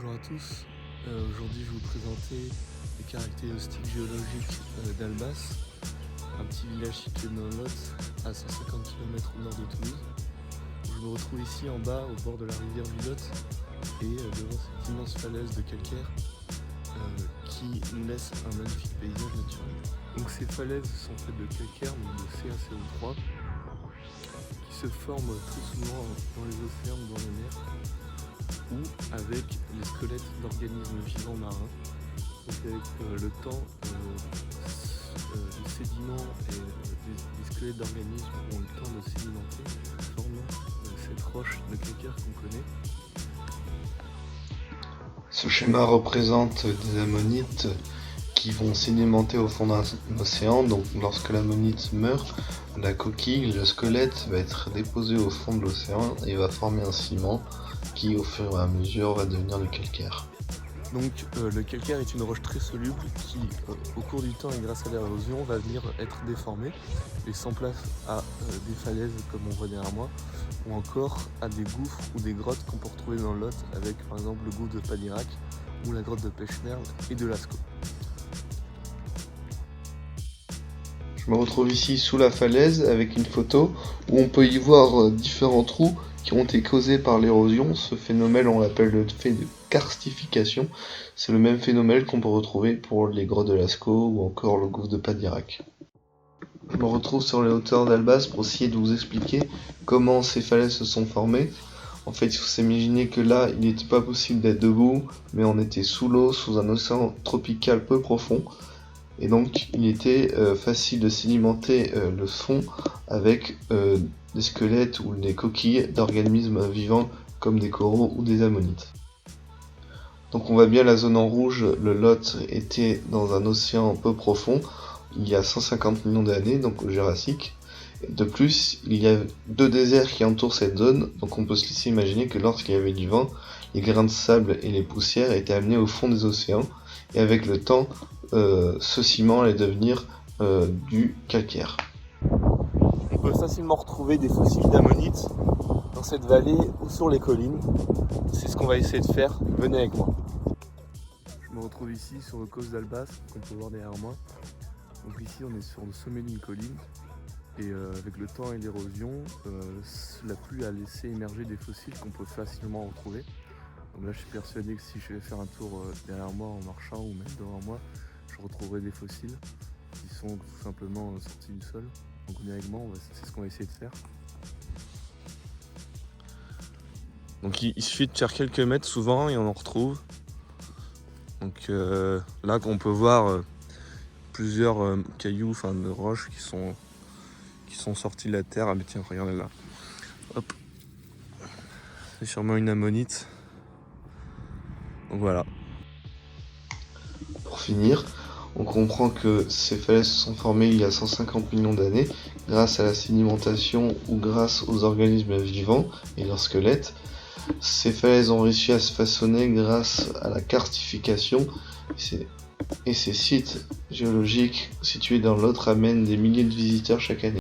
Bonjour à tous, aujourd'hui je vais vous présenter les caractéristiques géologiques d'Albas, un petit village situé dans le Lot à 150 km au nord de Toulouse. Je me retrouve ici en bas au bord de la rivière du Lot et devant cette immense falaise de calcaire qui nous laisse un magnifique paysage naturel. Donc ces falaises sont faites de calcaire, donc de CaCO3, qui se forment très souvent dans les océans ou dans les mers, ou avec les squelettes d'organismes vivants marins. Donc avec le temps, les sédiments et les squelettes d'organismes ont le temps de sédimenter, formant cette roche de calcaire qu'on connaît. Ce schéma représente des ammonites qui vont sédimenter au fond d'un océan. Donc lorsque l'ammonite meurt, la coquille, le squelette va être déposé au fond de l'océan et va former un ciment qui au fur et à mesure va devenir du calcaire. Donc le calcaire est une roche très soluble qui au cours du temps et grâce à l'érosion va venir être déformée, laissant place à des falaises comme on voit derrière moi, ou encore à des gouffres ou des grottes qu'on peut retrouver dans le Lot avec par exemple le gouffre de Padirac ou la grotte de Pêche-Merle et de Lascaux. Je me retrouve ici sous la falaise avec une photo où on peut y voir différents trous qui ont été causés par l'érosion. Ce phénomène, on l'appelle le fait de karstification. C'est le même phénomène qu'on peut retrouver pour les grottes de Lascaux ou encore le gouffre de Padirac. Je me retrouve sur les hauteurs d'Albas pour essayer de vous expliquer comment ces falaises se sont formées. En fait, il faut s'imaginer que là, il n'était pas possible d'être debout, mais on était sous l'eau, sous un océan tropical peu profond. Et donc il était facile de sédimenter le fond avec des squelettes ou des coquilles d'organismes vivants comme des coraux ou des ammonites. Donc on voit bien la zone en rouge, le Lot était dans un océan peu profond il y a 150 millions d'années, donc au Jurassique. De plus, il y a deux déserts qui entourent cette zone, donc on peut se laisser imaginer que lorsqu'il y avait du vent, les grains de sable et les poussières étaient amenés au fond des océans, et avec le temps, ce ciment allait devenir du calcaire. On peut facilement retrouver des fossiles d'ammonites dans cette vallée ou sur les collines. C'est ce qu'on va essayer de faire, venez avec moi. Je me retrouve ici sur le causse d'Albas, qu'on peut voir derrière moi. Donc ici on est sur le sommet d'une colline et avec le temps et l'érosion, la pluie a laissé émerger des fossiles qu'on peut facilement retrouver. Donc là je suis persuadé que si je vais faire un tour derrière moi en marchant ou même devant moi, je retrouverai des fossiles qui sont tout simplement sortis du sol. Donc venez avec moi, c'est ce qu'on va essayer de faire. Donc il suffit de faire quelques mètres souvent et on en retrouve. Donc là on peut voir plusieurs cailloux, enfin de roches qui sont sortis de la terre. Ah mais tiens, regardez là. Hop. C'est sûrement une ammonite. Donc voilà. Pour finir, on comprend que ces falaises se sont formées il y a 150 millions d'années grâce à la sédimentation ou grâce aux organismes vivants et leurs squelettes. Ces falaises ont réussi à se façonner grâce à la karstification et ces sites géologiques situés dans l'Aude ramènent des milliers de visiteurs chaque année.